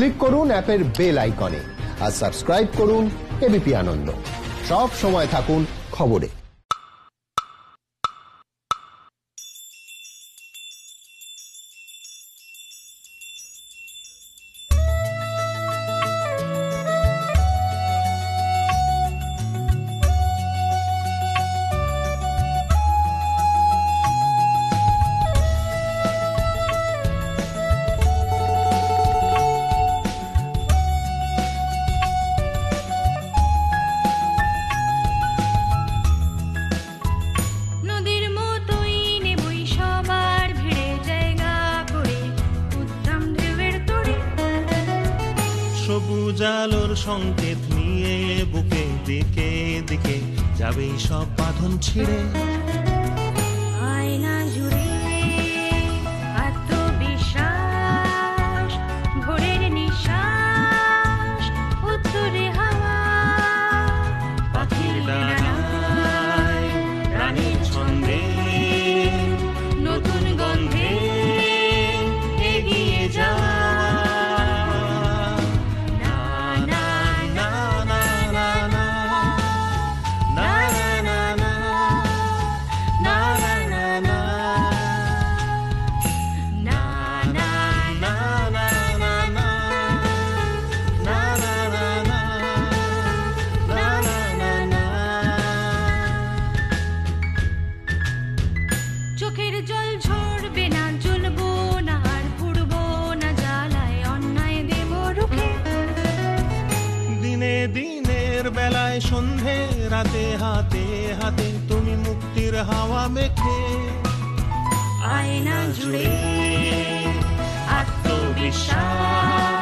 Click করুন অ্যাপের bell আইকনে আর সাবস্ক্রাইব করুন এবিপি আনন্দ। সব সময় থাকুন খবরে। সবুজ আলোর সংকেত নিয়ে বুকে দিকে দিকে যাবে সব বাঁধন ছিঁড়ে। আয়না জুড়ে আত্মবিশ্বাস, ভোরের নিঃশ্বাস, উত্তরে হাওয়া, পাখির ডানায় রানীর ছন্দে নতুন গন্ধে এগিয়ে যা। চোখের জল ঝরবে না, জ্বলবো না আর পুড়বো না জ্বালায়, অন্যায় দেব রুখে। দিনে দিনের বেলায় সন্ধে রাতে হাতে হাতে তুমি মুক্তির হাওয়া মেখে। আয়না জুড়ে আত্মবিশ্বাস